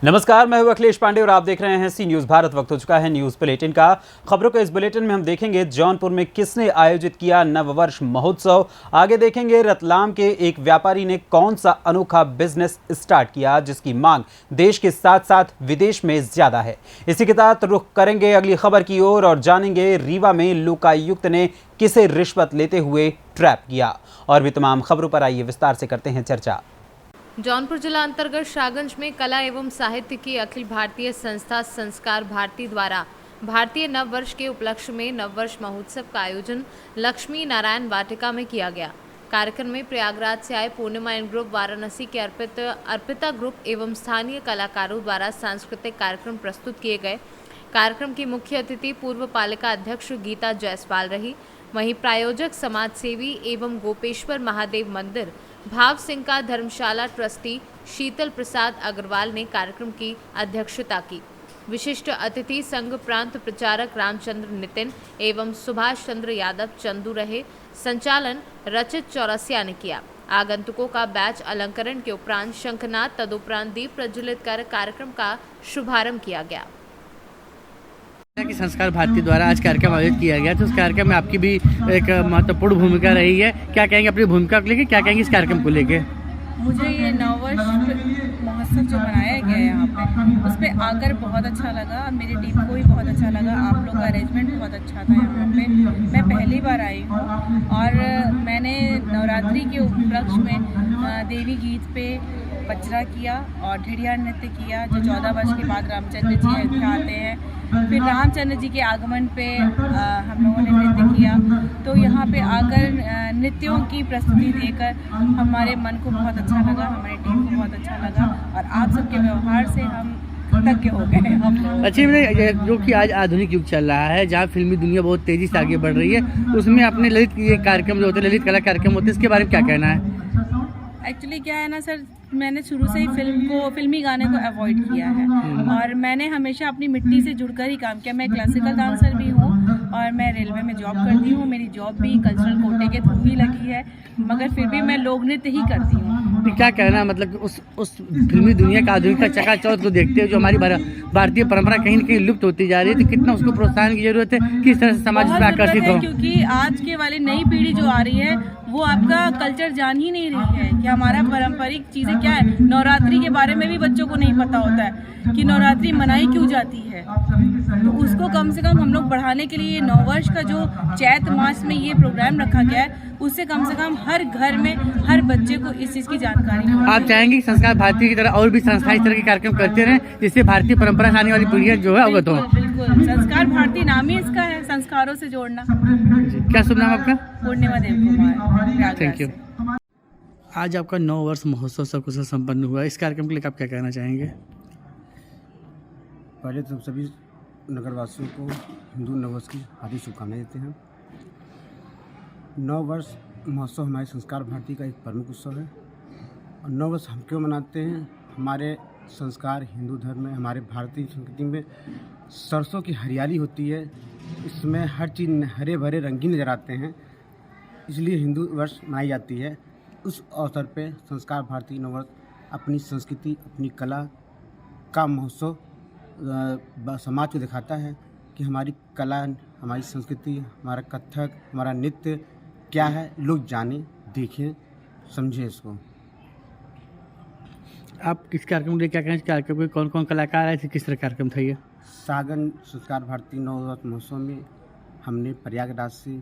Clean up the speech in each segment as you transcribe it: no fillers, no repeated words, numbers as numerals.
नमस्कार, मैं हूं अखिलेश पांडे और आप देख रहे हैं सी न्यूज भारत। वक्त हो चुका है न्यूज बुलेटिन का। खबरों के इस बुलेटिन में हम देखेंगे जौनपुर में किसने आयोजित किया नववर्ष महोत्सव। आगे देखेंगे रतलाम के एक व्यापारी ने कौन सा अनोखा बिजनेस स्टार्ट किया जिसकी मांग देश के साथ साथ विदेश में ज्यादा है। इसी के साथ रुख करेंगे अगली खबर की ओर और जानेंगे रीवा में लोकायुक्त ने किसे रिश्वत लेते हुए ट्रैप किया। और भी तमाम खबरों पर आइए विस्तार से करते हैं चर्चा। जौनपुर जिला अंतर्गत शाहगंज में कला एवं साहित्य की अखिल भारतीय संस्था संस्कार भारती द्वारा भारतीय नव वर्ष के उपलक्ष्य में नववर्ष महोत्सव का आयोजन लक्ष्मी नारायण वाटिका में किया गया। कार्यक्रम में प्रयागराज से आए पूर्णिमा एंड ग्रुप, वाराणसी के अर्पिता ग्रुप एवं स्थानीय कलाकारों द्वारा सांस्कृतिक कार्यक्रम प्रस्तुत किए गए। कार्यक्रम की मुख्य अतिथि पूर्व पालिका अध्यक्ष गीता जायसवाल रही। वहीं प्रायोजक समाज सेवी एवं गोपेश्वर महादेव मंदिर भाव सिंह का धर्मशाला ट्रस्टी शीतल प्रसाद अग्रवाल ने कार्यक्रम की अध्यक्षता की। विशिष्ट अतिथि संघ प्रांत प्रचारक रामचंद्र नितिन एवं सुभाष चंद्र यादव चंदू रहे। संचालन रचित चौरसिया ने किया। आगंतुकों का बैच अलंकरण के उपरांत शंखनाद, तदुपरांत दीप प्रज्वलित कर कार्यक्रम का शुभारंभ किया गया। कि संस्कार भारती द्वारा आज कार्यक्रम आयोजित किया गया, तो उस कार्यक्रम में आपकी भी एक महत्वपूर्ण भूमिका रही है। क्या कहेंगे अपनी भूमिका को लेके, क्या कहेंगे इस कार्यक्रम को लेके? मुझे ये नववर्ष महोत्सव जो बनाया गया है यहाँ पे, उस पर आकर बहुत अच्छा लगा। मेरी टीम को भी बहुत अच्छा लगा। आप लोग का अरेंजमेंट बहुत अच्छा था यहाँ पे। मैं पहली बार आई हूँ और मैंने नवरात्रि के उपलक्ष्य में देवी गीत पे पचरा किया और ढिढ़िया नृत्य किया, जो 14 वर्ष के बाद रामचंद्र जी अयोध्या आते हैं। फिर रामचंद्र जी के आगमन पे हम लोगों ने नृत्य किया। तो यहाँ पे आकर नृत्यों की प्रस्तुति देकर हमारे मन को बहुत अच्छा लगा, हमारी टीम को बहुत अच्छा लगा और आप सबके व्यवहार से हम कृतज्ञ हो गए हम लोग। अच्छी, जो कि आज आधुनिक युग चल रहा है, जहाँ फिल्मी दुनिया बहुत तेजी से आगे बढ़ रही है, उसमें अपने ललित ये कार्यक्रम जो होते हैं, ललित कला कार्यक्रम होते हैं, इसके बारे में क्या कहना है? एक्चुअली क्या है ना सर, मैंने शुरू से ही फिल्मी गाने को अवॉइड किया है और मैंने हमेशा अपनी मिट्टी से जुड़कर ही काम किया। मैं क्लासिकल डांसर भी हूँ और मैं रेलवे में जॉब करती हूँ। मेरी जॉब भी कल्चरल कोटे के थ्रू ही लगी है, मगर फिर भी मैं लोक नृत्य ही करती हूँ। क्या कहना, मतलब उस फिल्मी दुनिया का आधुनिकता चकाचौंध को देखते हुए जो हमारी भारतीय परंपरा कहीं न कहीं लुप्त होती जा रही है, तो कितना उसको प्रोत्साहन की जरूरत है, किस तरह से समाज में आकर्षित हो? क्योंकि आज के वाली नई पीढ़ी जो आ रही है वो आपका कल्चर जान ही नहीं रही है कि हमारा पारंपरिक चीज़ें क्या है। नवरात्रि के बारे में भी बच्चों को नहीं पता होता है कि नवरात्रि मनाई क्यों जाती है। तो उसको कम से कम हम लोग बढ़ाने के लिए नववर्ष का जो चैत मास में ये प्रोग्राम रखा गया है, उससे कम से कम हर घर में हर बच्चे को इस चीज़ की जानकारी हो। आप चाहेंगे कि संस्कार भारती की तरह और भी संस्थाएं इस तरह के कार्यक्रम करते रहें, जिससे भारतीय परंपरा से आने वाली पीढ़ियां जो है अवगत हो? बिल्कुल, संस्कार भारती नाम ही इसका है, संस्कारों से जोड़ना। क्या शुभ नाम आपका? पूर्णिमा देव कुमार। Thank you. आज आपका 9 वर्ष महोत्सव सकुशल संपन्न हुआ, इस कार्यक्रम के लिए आप क्या कहना चाहेंगे? पहले तो सभी नगरवासियों को हिंदू नववर्ष की हार्दिक शुभकामनाएं देते हैं। 9 वर्ष महोत्सव हमारे संस्कार भारती का एक प्रमुख उत्सव है और 9 वर्ष हम क्यों मनाते हैं? हमारे संस्कार हिंदू धर्म में, हमारे भारतीय संस्कृति में सरसों की हरियाली होती है, इसमें हर चीज़ हरे भरे रंगीन नजर आते हैं, इसलिए हिंदू वर्ष मनाई जाती है। उस अवसर पे संस्कार भारती नववर्ष अपनी संस्कृति, अपनी कला का महोत्सव समाज को दिखाता है कि हमारी कला, हमारी संस्कृति, हमारा कथक, हमारा नृत्य क्या है, लोग जाने, देखें, समझें इसको। आप किस कार्यक्रम के लिए क्या कहें? कार्यक्रम में कौन कौन कलाकार आए थे, किस तरह कार्यक्रम था ये? शाहगंज संस्कार भारती 9 वर्ष महोत्सव में हमने प्रयागराज से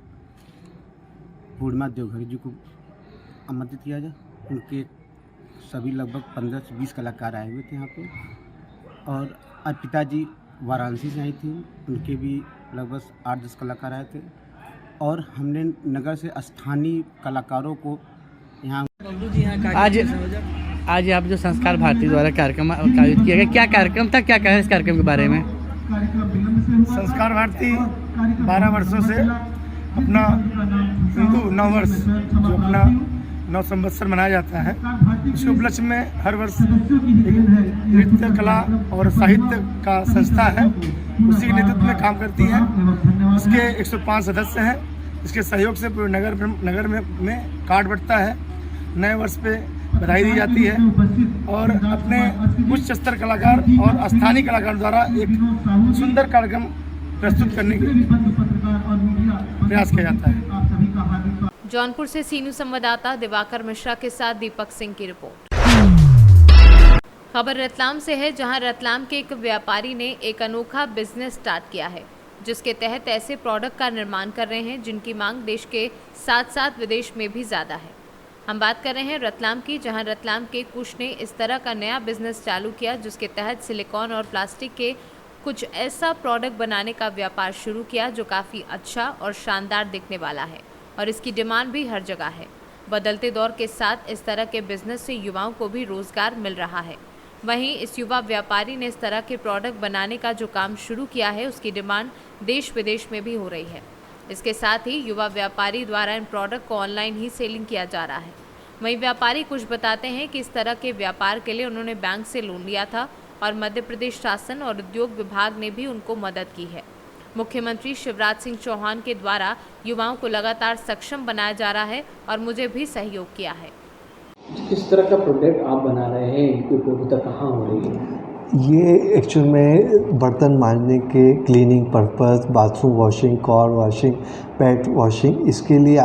पूर्णिमा देवघर जी को आमंत्रित किया जाए। उनके सभी लगभग 15 से 20 कलाकार आए हुए थे यहाँ पे और अर्पिता जी वाराणसी से आई थी, उनके भी लगभग 8-10 कलाकार आए थे और हमने नगर से स्थानीय कलाकारों को यहाँ आज आप जो संस्कार भारती द्वारा कार्यक्रम आयोजित किया गया, क्या कार्यक्रम था, क्या कहें इस कार्यक्रम के बारे में? संस्कार भारती 12 वर्षों से अपना हिंदू नववर्ष जो अपना 9 संवत्सर मनाया जाता है, इसके उपलक्ष्य में हर वर्ष नृत्य कला और साहित्य का संस्था है, उसी के नेतृत्व में काम करती है। इसके 105 सदस्य हैं। इसके सहयोग से पूरे नगर में कार्ड बंटता है। नए वर्ष पे बधाई दी जाती है और अपने उच्च स्तर कलाकार और स्थानीय कलाकार द्वारा एक सुंदर कार्यक्रम प्रस्तुत करने के प्रयास किया जाता है। जौनपुर से सीनू संवाददाता दिवाकर मिश्रा के साथ दीपक सिंह की रिपोर्ट। खबर रतलाम से है, जहां रतलाम के एक व्यापारी ने एक अनोखा बिजनेस स्टार्ट किया है, जिसके तहत ऐसे प्रोडक्ट का निर्माण कर रहे हैं जिनकी मांग देश के साथ साथ विदेश में भी ज़्यादा है। हम बात कर रहे हैं रतलाम की, जहां रतलाम के कुश ने इस तरह का नया बिजनेस चालू किया जिसके तहत सिलिकॉन और प्लास्टिक के कुछ ऐसा प्रोडक्ट बनाने का व्यापार शुरू किया जो काफ़ी अच्छा और शानदार दिखने वाला है और इसकी डिमांड भी हर जगह है। बदलते दौर के साथ इस तरह के बिजनेस से युवाओं को भी रोजगार मिल रहा है। वहीं इस युवा व्यापारी ने इस तरह के प्रोडक्ट बनाने का जो काम शुरू किया है उसकी डिमांड देश विदेश में भी हो रही है। इसके साथ ही युवा व्यापारी द्वारा इन प्रोडक्ट को ऑनलाइन ही सेलिंग किया जा रहा है। वहीं व्यापारी कुछ बताते हैं कि इस तरह के व्यापार के लिए उन्होंने बैंक से लोन लिया था और मध्य प्रदेश शासन और उद्योग विभाग ने भी उनको मदद की है। मुख्यमंत्री शिवराज सिंह चौहान के द्वारा युवाओं को लगातार सक्षम बनाया जा रहा है और मुझे भी सहयोग किया है। किस तरह का प्रोडक्ट आप बना रहे हैं, इनकी उपयोगिता कहाँ हो रही है? ये एक्चुअल में बर्तन मांजने के cleaning purpose, bathroom washing, car washing, pet washing, इसके लिए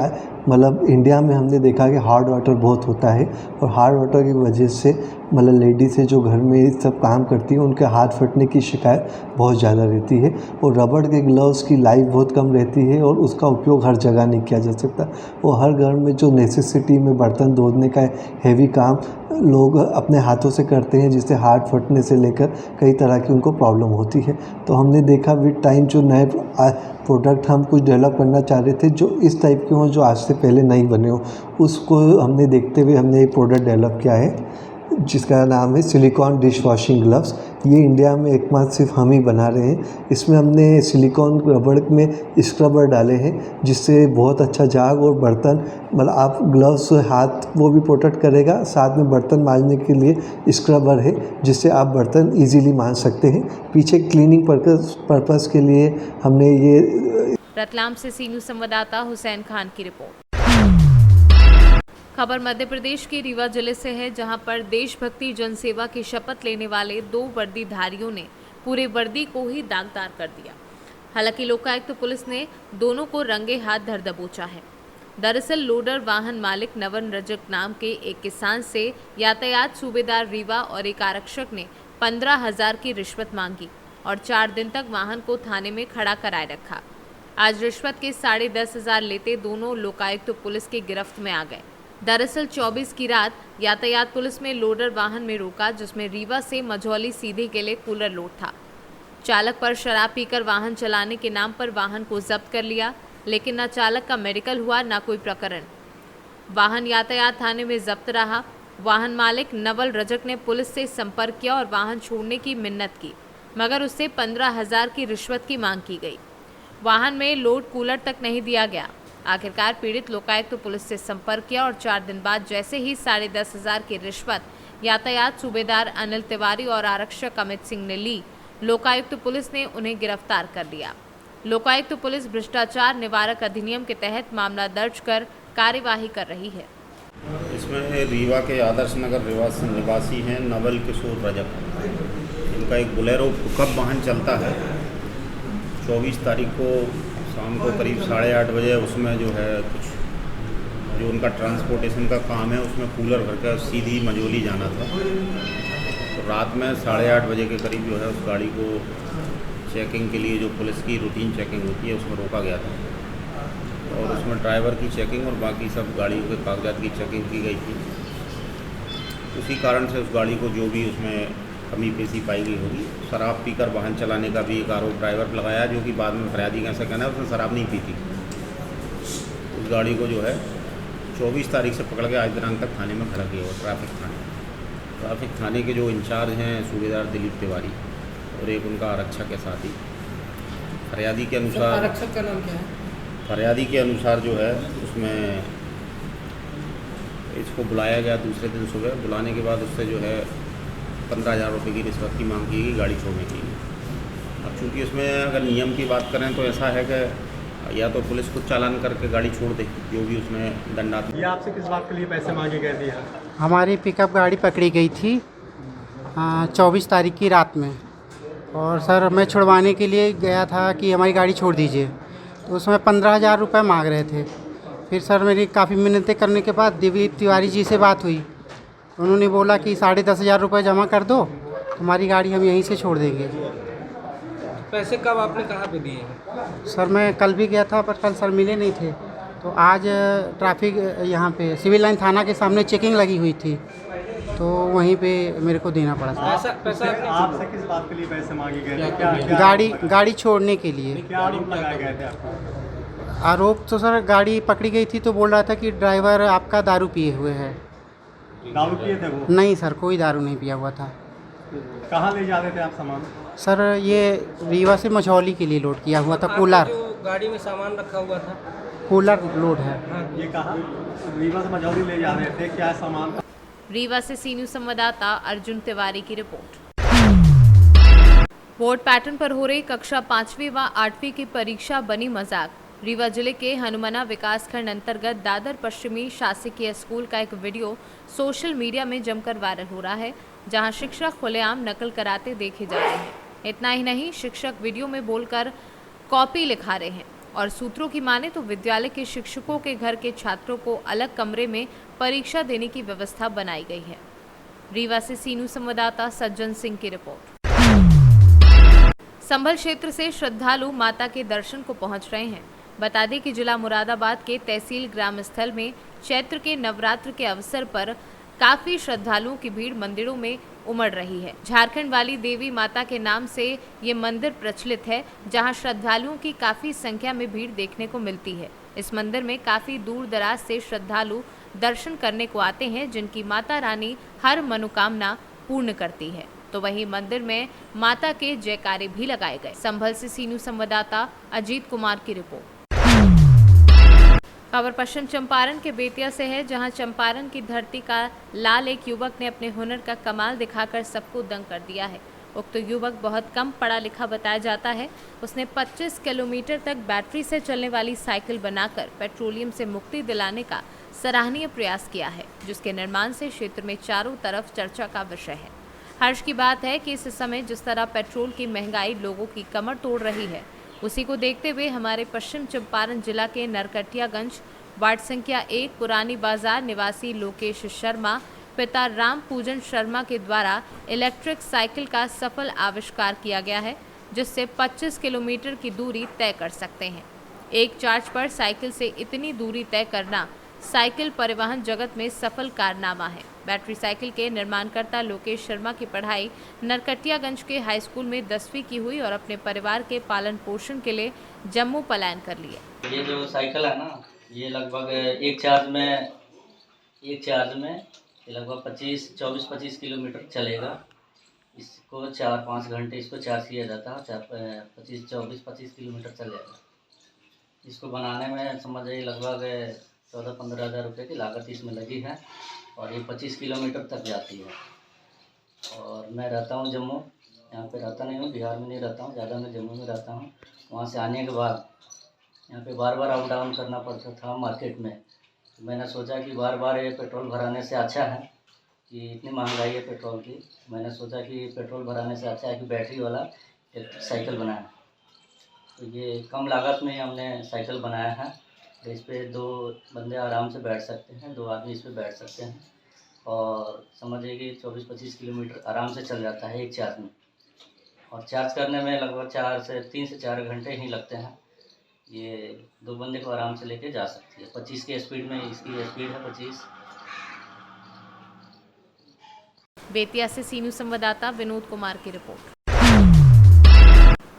मतलब इंडिया में हमने देखा कि हार्ड वाटर बहुत होता है और हार्ड वाटर की वजह से मतलब लेडीज़ जो घर में सब काम करती हैं उनके हाथ फटने की शिकायत बहुत ज़्यादा रहती है और रबड़ के ग्लव्स की लाइफ बहुत कम रहती है और उसका उपयोग हर जगह नहीं किया जा सकता। वो हर घर में जो नेसेसिटी में बर्तन धोने का हैवी काम लोग अपने हाथों से करते हैं जिससे हाथ फटने से लेकर कई तरह की उनको प्रॉब्लम होती है। तो हमने देखा विद टाइम जो नए प्रोडक्ट हम कुछ डेवलप करना चाह रहे थे जो इस टाइप के हों, जो आज से पहले नहीं बने हो, उसको हमने देखते हुए हमने ये प्रोडक्ट डेवलप किया है जिसका नाम है सिलिकॉन डिश वॉशिंग ग्लव्स। ये इंडिया में एकमात्र सिर्फ हम ही बना रहे हैं। इसमें हमने सिलिकॉन रबड़ में स्क्रबर डाले हैं जिससे बहुत अच्छा झाग और बर्तन मतलब आप ग्लव्स हाथ वो भी प्रोटेक्ट करेगा, साथ में बर्तन मांजने के लिए स्क्रबर है जिससे आप बर्तन इजीली मांज सकते हैं। पीछे क्लीनिंग पर्पस के लिए हमने ये। रतलाम से सीनू संवाददाता हुसैन खान की रिपोर्ट। खबर मध्य प्रदेश के रीवा जिले से है, जहां पर देशभक्ति जनसेवा की शपथ लेने वाले 2 वर्दीधारियों ने पूरे वर्दी को ही दागदार कर दिया। हालांकि लोकायुक्त पुलिस ने दोनों को रंगे हाथ धर दबोचा है। दरअसल लोडर वाहन मालिक नवन रजक नाम के एक किसान से यातायात सूबेदार रीवा और एक आरक्षक ने 15,000 की रिश्वत मांगी और 4 दिन तक वाहन को थाने में खड़ा कराए रखा। आज रिश्वत के 10,500 लेते दोनों लोकायुक्त पुलिस की गिरफ्त में आ गए। दरअसल 24 की रात यातायात पुलिस में लोडर वाहन में रोका जिसमें रीवा से मझौली सीधे के लिए कूलर लोड था। चालक पर शराब पीकर वाहन चलाने के नाम पर वाहन को जब्त कर लिया, लेकिन न चालक का मेडिकल हुआ न कोई प्रकरण। वाहन यातायात थाने में जब्त रहा। वाहन मालिक नवल रजक ने पुलिस से संपर्क किया और वाहन छोड़ने की मिन्नत की, मगर उससे 15,000 की रिश्वत की मांग की गई। वाहन में लोड कूलर तक नहीं दिया गया। आखिरकार पीड़ित लोकायुक्त पुलिस से संपर्क किया और 4 दिन बाद जैसे ही 10,500 की रिश्वत यातायात सूबेदार अनिल तिवारी और आरक्षक अमित सिंह ने ली, लोकायुक्त पुलिस ने उन्हें गिरफ्तार कर लिया। लोकायुक्त पुलिस भ्रष्टाचार निवारक अधिनियम के तहत मामला दर्ज कर कार्यवाही कर रही है। इसमें रीवा के आदर्श नगर निवासी हैं नवल किशोर रजक। इनका एक बोलेरो पिकअप वाहन चलता है। 24 तारीख को शाम को करीब 8:30 बजे उसमें जो है कुछ जो उनका ट्रांसपोर्टेशन का काम है उसमें कूलर भर कर सीधी मझौली जाना था। तो रात में 8:30 बजे के करीब जो है उस गाड़ी को चेकिंग के लिए जो पुलिस की रूटीन चेकिंग होती है उसमें रोका गया था और उसमें ड्राइवर की चेकिंग और बाकी सब गाड़ियों के कागजात की चेकिंग की गई थी। उसी कारण से उस गाड़ी को जो भी उसमें कमी पेशी पाई गई होगी। शराब पीकर वाहन चलाने का भी एक आरोप ड्राइवर पर लगाया, जो कि बाद में फरियादी का ऐसा कहना है उसने शराब नहीं पी थी। उस गाड़ी को जो है 24 तारीख से पकड़ के आज दिनांक तक थाने में खड़ा किया हुआ ट्रैफिक थाने के जो इंचार्ज हैं सूबेदार दिलीप तिवारी और एक उनका आरक्षक के साथ ही। फरियादी के अनुसार आरक्षक का नाम क्या है? फरियादी के अनुसार जो है उसमें इसको बुलाया गया दूसरे दिन सुबह। बुलाने के बाद उससे जो है 15,000 रुपये की रिश्वत की मांग की गई गाड़ी छोड़ने के लिए। अब चूँकि उसमें अगर नियम की बात करें तो ऐसा है कि या तो पुलिस को चालान करके गाड़ी छोड़ दे, जो भी उसमें दंडात्मक। ये आपसे किस बात के लिए पैसे मांगे गए थे यहाँ? हमारी पिकअप गाड़ी पकड़ी गई थी 24 तारीख की रात में, और सर मैं छुड़वाने के लिए गया था कि हमारी गाड़ी छोड़ दीजिए, तो उसमें 15,000 रुपये मांग रहे थे। फिर सर मेरी काफ़ी मिन्नतें करने के बाद दिव्य तिवारी जी से बात हुई, उन्होंने बोला कि 10,500 रुपये जमा कर दो, तुम्हारी गाड़ी हम यहीं से छोड़ देंगे। पैसे कब आपने कहाँ पे दिए हैं? सर मैं कल भी गया था, पर कल सर मिले नहीं थे, तो आज ट्रैफिक यहाँ पे सिविल लाइन थाना के सामने चेकिंग लगी हुई थी, तो वहीं पे मेरे को देना पड़ा सर। पैसा आपसे किस बात के लिए पैसे मांगे गए थे? गाड़ी छोड़ने के लिए। क्या आरोप लगाए गए थे आपको? आरोप तो सर गाड़ी पकड़ी गई थी तो बोल रहा था कि ड्राइवर आपका दारू पिए हुए है। दारू पिए थे वो? नहीं सर, कोई दारू नहीं पिया हुआ था। कहाँ ले जा रहे थे आप सामान? सर ये रीवा से मझौली के लिए लोड किया हुआ था। कूलर, गाड़ी में सामान रखा हुआ था, कूलर लोड है। ये कहाँ रीवा से मझौली ले जा रहे थे, क्या सामान? रीवा से सी न्यूज़ संवाददाता अर्जुन तिवारी की रिपोर्ट। बोर्ड पैटर्न पर हो रही कक्षा 5वीं व 8वीं की परीक्षा बनी मजाक। रीवा जिले के हनुमाना विकासखंड अंतर्गत दादर पश्चिमी शासकीय स्कूल का एक वीडियो सोशल मीडिया में जमकर वायरल हो रहा है, जहां शिक्षक खुलेआम नकल कराते देखे जा रहे हैं। इतना ही नहीं, शिक्षक वीडियो में बोलकर कॉपी लिखा रहे हैं, और सूत्रों की माने तो विद्यालय के शिक्षकों के घर के छात्रों को अलग कमरे में परीक्षा देने की व्यवस्था बनाई गई है। रीवा से सी न्यूज़ संवाददाता सज्जन सिंह की रिपोर्ट। संभल क्षेत्र से श्रद्धालु माता के दर्शन को पहुंच रहे हैं। बता दें कि जिला मुरादाबाद के तहसील ग्राम स्थल में चैत्र के नवरात्र के अवसर पर काफी श्रद्धालुओं की भीड़ मंदिरों में उमड़ रही है। झारखंड वाली देवी माता के नाम से ये मंदिर प्रचलित है, जहां श्रद्धालुओं की काफी संख्या में भीड़ देखने को मिलती है। इस मंदिर में काफी दूर दराज से श्रद्धालु दर्शन करने को आते हैं, जिनकी माता रानी हर मनोकामना पूर्ण करती है। तो वहीं मंदिर में माता के जयकारे भी लगाए गए। संभल से सी न्यूज़ संवाददाता अजीत कुमार की रिपोर्ट। खबर पश्चिम चंपारण के बेतिया से है, जहां चंपारण की धरती का लाल एक युवक ने अपने हुनर का कमाल दिखाकर सबको दंग कर दिया है। उक्त युवक बहुत कम पढ़ा लिखा बताया जाता है। उसने 25 किलोमीटर तक बैटरी से चलने वाली साइकिल बनाकर पेट्रोलियम से मुक्ति दिलाने का सराहनीय प्रयास किया है, जिसके निर्माण से क्षेत्र में चारों तरफ चर्चा का विषय है। हर्ष की बात है कि इस समय जिस तरह पेट्रोल की महंगाई लोगों की कमर तोड़ रही है, उसी को देखते हुए हमारे पश्चिम चंपारण जिला के नरकटियागंज वार्ड संख्या 1 पुरानी बाजार निवासी लोकेश शर्मा पिता राम पूजन शर्मा के द्वारा इलेक्ट्रिक साइकिल का सफल आविष्कार किया गया है, जिससे 25 किलोमीटर की दूरी तय कर सकते हैं। एक चार्ज पर साइकिल से इतनी दूरी तय करना साइकिल परिवहन जगत में सफल कारनामा है। बैटरी साइकिल के निर्माणकर्ता लोकेश शर्मा की पढ़ाई नरकटियागंज के हाई स्कूल में 10वीं की हुई और अपने परिवार के पालन पोषण के लिए जम्मू पलायन कर लिए। ये जो साइकिल है ना, ये लगभग एक चार्ज में लगभग 24-25 किलोमीटर चलेगा। इसको 4-5 घंटे इसको चार्ज किया जाता है, 24-25 किलोमीटर चलेगा। इसको बनाने में समझिए लगभग 14-15 हज़ार रुपये की लागत इसमें लगी है, और ये 25 किलोमीटर तक जाती है। और मैं रहता हूँ जम्मू, यहाँ पे रहता नहीं हूँ, बिहार में नहीं रहता हूँ ज़्यादा, मैं जम्मू में रहता हूँ। वहाँ से आने के बाद यहाँ पे बार बार अप डाउन करना पड़ता था मार्केट में। तो मैंने सोचा कि बार बार ये पेट्रोल भराने से अच्छा है कि इतनी महंगाई है पेट्रोल की, मैंने सोचा कि पेट्रोल भराने से अच्छा है कि बैटरी वाला एक साइकिल बनाया। तो ये कम लागत में हमने साइकिल बनाया है। तो इस पर 2 बंदे आराम से बैठ सकते हैं, 2 आदमी इस पर बैठ सकते हैं, और समझिए कि 24-25 किलोमीटर आराम से चल जाता है एक चार्ज में। और चार्ज करने में लगभग 3 से 4 घंटे ही लगते हैं। ये 2 बंदे को आराम से लेके जा सकती है। 25 की स्पीड में इसकी स्पीड है 25। बेतिया से सी न्यूज़ संवाददाता विनोद कुमार की रिपोर्ट।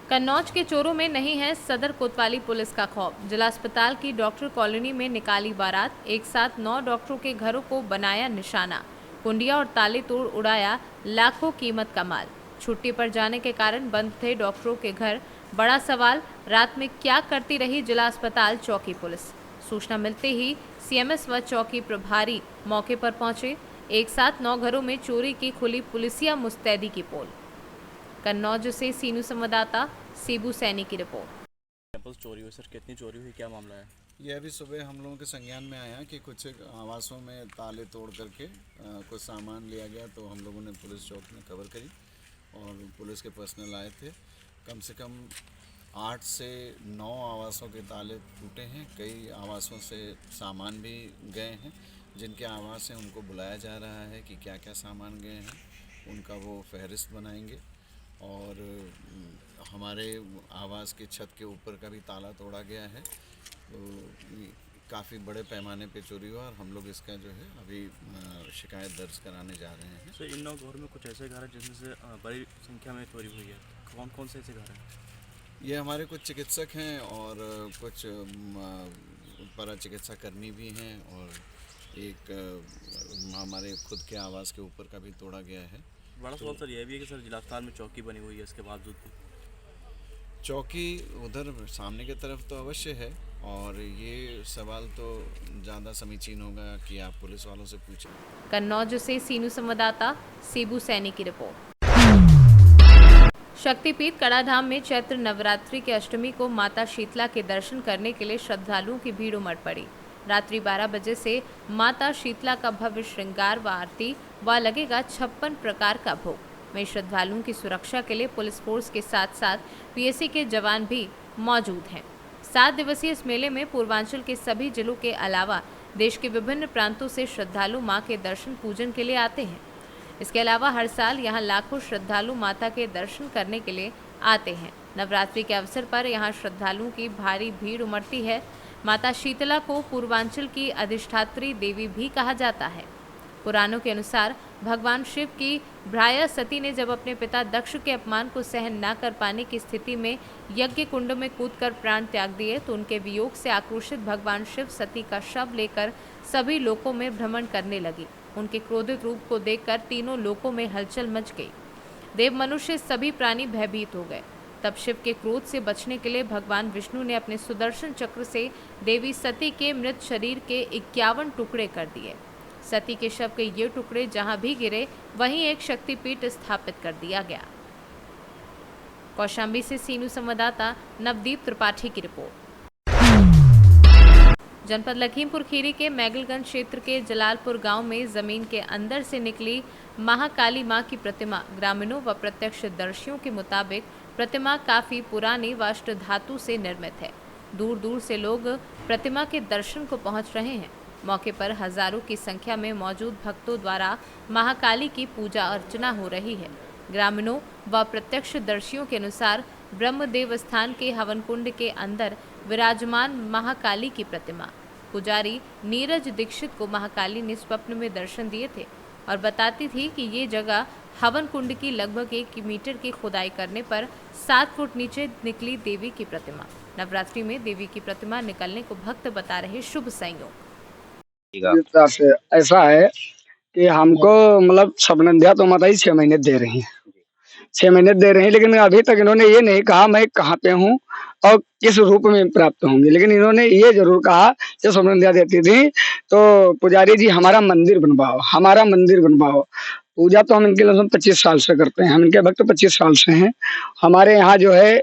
कन्नौज के चोरों में नहीं है सदर कोतवाली पुलिस का खौफ। जिला अस्पताल की डॉक्टर कॉलोनी में निकाली बारात, एक साथ 9 डॉक्टरों के घरों को बनाया निशाना, कुंडिया और ताले तोड़ उड़ाया लाखों कीमत का माल। छुट्टी पर जाने के कारण बंद थे डॉक्टरों के घर। बड़ा सवाल, रात में क्या करती रही जिला अस्पताल चौकी पुलिस? सूचना मिलते ही सीएमएस व चौकी प्रभारी मौके पर पहुंचे। एक साथ 9 घरों में चोरी की खुली पुलिसिया मुस्तैदी की पोल। कन्नौज से सी न्यूज़ संवाददाता सीबू सैनी की रिपोर्ट। सैंपल्स चोरी हुए। सर कितनी चोरी हुई, क्या मामला है? ये अभी सुबह हम लोगों के संज्ञान में आया कि कुछ आवासों में ताले तोड़ करके कुछ सामान लिया गया, तो हम लोगों ने पुलिस चौकी में खबर करी और पुलिस के पर्सनल आए थे। कम से कम 8 से 9 आवासों के ताले टूटे हैं। कई आवासों से सामान भी गए हैं। जिनके आवास हैं उनको बुलाया जा रहा है कि क्या क्या सामान गए हैं, उनका वो फहरिस्त बनाएंगे। और हमारे आवास की छत के ऊपर का भी ताला तोड़ा गया है, तो काफ़ी बड़े पैमाने पे चोरी हुआ और हम लोग इसका जो है अभी शिकायत दर्ज कराने जा रहे हैं। सर इन 9 घर में कुछ ऐसे घर हैं जिनमें से बड़ी संख्या में चोरी हुई है, कौन कौन से ऐसे घर हैं? ये हमारे कुछ चिकित्सक हैं और कुछ para चिकित्सा कर्मी भी हैं, और एक हमारे खुद के आवास के ऊपर का भी तोड़ा गया है। बड़ा सवाल सर यह भी है कि सर जिला अस्पताल में चौकी बनी हुई है, इसके बावजूद भी चौकी उधर सामने की तरफ तो अवश्य है, और ये सवाल तो ज़्यादा समीचीन होगा कि आप पुलिस वालों से पूछें। कन्नौज से सीनू संवाददाता सेबू सैनी की रिपोर्ट। शक्तिपीठ कड़ाधाम में चैत्र नवरात्रि के अष्टमी को माता शीतला के दर्शन करने के लिए श्रद्धालुओं की भीड़ उमड़ पड़ी। रात्रि 12 बजे से माता शीतला का भव्य श्रृंगार व आरती व लगेगा 56 प्रकार का भोग। वहीं श्रद्धालुओं की सुरक्षा के लिए पुलिस फोर्स के साथ साथ पीएसी के जवान भी मौजूद हैं। 7 दिवसीय इस मेले में पूर्वांचल के सभी जिलों के अलावा देश के विभिन्न प्रांतों से श्रद्धालु मां के दर्शन पूजन के लिए आते हैं। इसके अलावा हर साल यहां लाखों श्रद्धालु माता के दर्शन करने के लिए आते हैं। नवरात्रि के अवसर पर यहां श्रद्धालुओं की भारी भीड़ उमड़ती है। माता शीतला को पूर्वांचल की अधिष्ठात्री देवी भी कहा जाता है। पुराणों के अनुसार भगवान शिव की भ्राता सती ने जब अपने पिता दक्ष के अपमान को सहन न कर पाने की स्थिति में यज्ञ कुंड में कूदकर प्राण त्याग दिए, तो उनके वियोग से आक्रोशित भगवान शिव सती का शव लेकर सभी लोकों में भ्रमण करने लगी। उनके क्रोधित रूप को देखकर तीनों लोकों में हलचल मच गई। देव मनुष्य सभी प्राणी भयभीत हो गए। तब शिव के क्रोध से बचने के लिए भगवान विष्णु ने अपने सुदर्शन चक्र से देवी सती के मृत शरीर के 51 टुकड़े कर दिए। सती के शव के ये टुकड़े जहां भी गिरे वहीं एक शक्तिपीठ स्थापित कर दिया गया। कौशाम्बी से सीनू संवाददाता नवदीप त्रिपाठी की रिपोर्ट। जनपद लखीमपुर खीरी के मैगलगंज क्षेत्र के जलालपुर गांव में जमीन के अंदर से निकली महाकाली मां की प्रतिमा, ग्रामीणों व प्रत्यक्षदर्शियों के मुताबिक प्रतिमा काफी पुरानी व अष्ट धातु से निर्मित है। दूर दूर से लोग प्रतिमा के दर्शन को पहुंच रहे हैं। मौके पर हजारों की संख्या में मौजूद भक्तों द्वारा महाकाली की पूजा अर्चना हो रही है। ग्रामीणों व प्रत्यक्षदर्शियों के अनुसार ब्रह्मदेव स्थान के हवन कुंड के अंदर विराजमान महाकाली की प्रतिमा पुजारी नीरज दीक्षित को महाकाली ने स्वप्न में दर्शन दिए थे और बताती थी कि ये जगह हवन कुंड की लगभग 1 मीटर की खुदाई करने पर 7 फुट नीचे निकली देवी की प्रतिमा। नवरात्रि में देवी की प्रतिमा निकलने को भक्त बता रहे शुभ संयोग। ऐसा है कि हमको मतलब सबनंदिया तो माता ही 6 महीने दे रही हैं, 6 महीने दे रही हैं, लेकिन अभी तक इन्होंने ये नहीं कहा मैं कहाँ पे हूँ और किस रूप में प्राप्त होंगी। लेकिन इन्होंने ये जरूर कहा, जब सबनंदिया देती थी तो पुजारी जी हमारा मंदिर बनवाओ, हमारा मंदिर बनवाओ। पूजा तो हम इनके लगभग 25 साल से करते हैं, हम इनके भक्त 25 साल से हैं। हमारे यहाँ जो है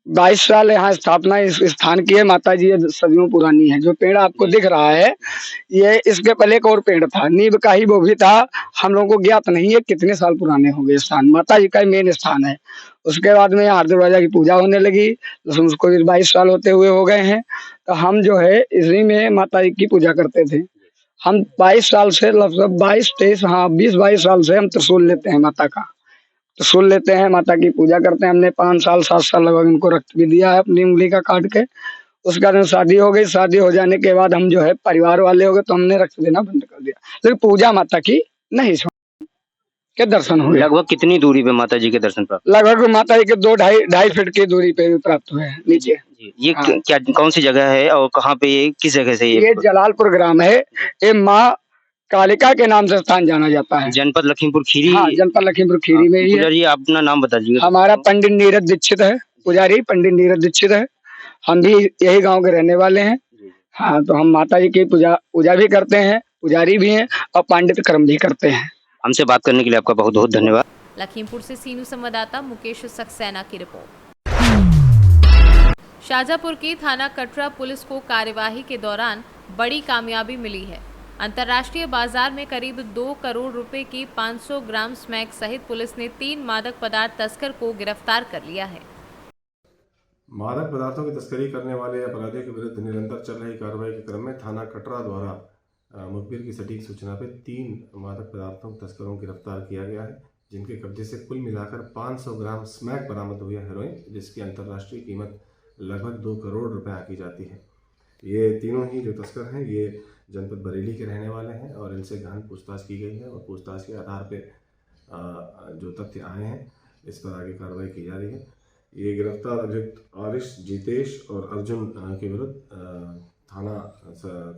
22 साल यहाँ स्थापना इस स्थान की है। माता जी सदियों पुरानी है। जो पेड़ आपको दिख रहा है ये इसके पहले एक और पेड़ था, नींव का ही वो भी था। हम लोगों को ज्ञात नहीं है कितने साल पुराने हो गए स्थान। माता जी का मेन स्थान है। उसके बाद में यहाँ दरवाजा की पूजा होने लगी, तो उसको 22 साल होते हुए हो गए हैं। तो हम जो है इसी में माता जी की पूजा करते थे। हम 22 साल से लगभग 20-22 साल से हम त्रिशूल लेते हैं माता का, त्रिशूल लेते हैं, माता की पूजा करते हैं। हमने 5 साल 7 साल लगभग इनको रक्त भी दिया है अपनी उंगली का काट के। उसके बाद शादी हो गई, शादी हो जाने के बाद हम जो है परिवार वाले हो गए तो हमने रक्त देना बंद कर दिया। लेकिन पूजा माता की नहीं के दर्शन हुए। लगभग कितनी दूरी पे माता जी के दर्शन प्राप्त? लगभग माता जी के 2-2.5 फीट की दूरी पे प्राप्त हुए हैं नीचे। ये क्या कौन सी जगह है और कहाँ पे, ये किस जगह से? ये जलालपुर ग्राम है। ये माँ कालिका के नाम से स्थान जाना जाता है। जनपद लखीमपुर खीरी? हाँ, जनपद लखीमपुर खीरी में ही है। पुजारी अपना नाम बता दीजिए। हमारा पंडित नीरज दीक्षित है, पुजारी पंडित नीरज दीक्षित है। हम भी यही गांव के रहने वाले हैं। हाँ, तो हम माता जी की पूजा भी करते हैं, पुजारी भी हैं और पांडित कर्म भी करते हैं। हमसे बात करने के लिए आपका बहुत बहुत धन्यवाद। लखीमपुर से सीनू संवाददाता मुकेश सक्सेना की रिपोर्ट। शाजापुर की थाना कटरा पुलिस को कार्यवाही के दौरान बड़ी कामयाबी मिली है। अंतर्राष्ट्रीय बाजार में करीब 2 करोड़ रुपए की 500 ग्राम स्मैक सहित पुलिस ने 3 मादक पदार्थ तस्कर को गिरफ्तार कर लिया है। मादक पदार्थों की तस्करी करने वाले अपराधियों के विरुद्ध निरंतर चल रही कार्रवाई के क्रम में थाना कटरा द्वारा मुखबिर की सटीक सूचना पर 3 मादक पदार्थों तस्करों को गिरफ्तार किया गया है, जिनके कब्जे से कुल मिलाकर 500 ग्राम स्मैक बरामद हुई है हेरोइन, जिसकी अंतर्राष्ट्रीय कीमत लगभग 2 करोड़ रुपए आकी जाती है। ये तीनों ही जो तस्कर हैं ये जनपद बरेली के रहने वाले हैं और इनसे गहन पूछताछ की गई है और पूछताछ के आधार पर जो तथ्य आए हैं इस पर आगे कार्रवाई की जा रही है। ये गिरफ्तार अभियुक्त आरिश, जितेश और अर्जुन के विरुद्ध थाना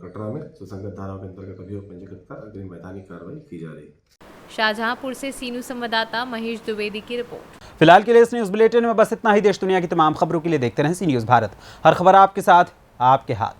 कटरा में सुसंगत धाराओं के अंतर्गत अभियोग पंजीकृत कर अग्रिम वैधानिक कार्रवाई की जा रही है। शाहजहांपुर से सी न्यूज संवाददाता महेश द्विवेदी की रिपोर्ट। फिलहाल के लिए इस न्यूज बुलेटिन में बस इतना ही। देश दुनिया की तमाम खबरों के लिए देखते रहें सी न्यूज भारत। हर खबर आपके साथ, आपके हाथ।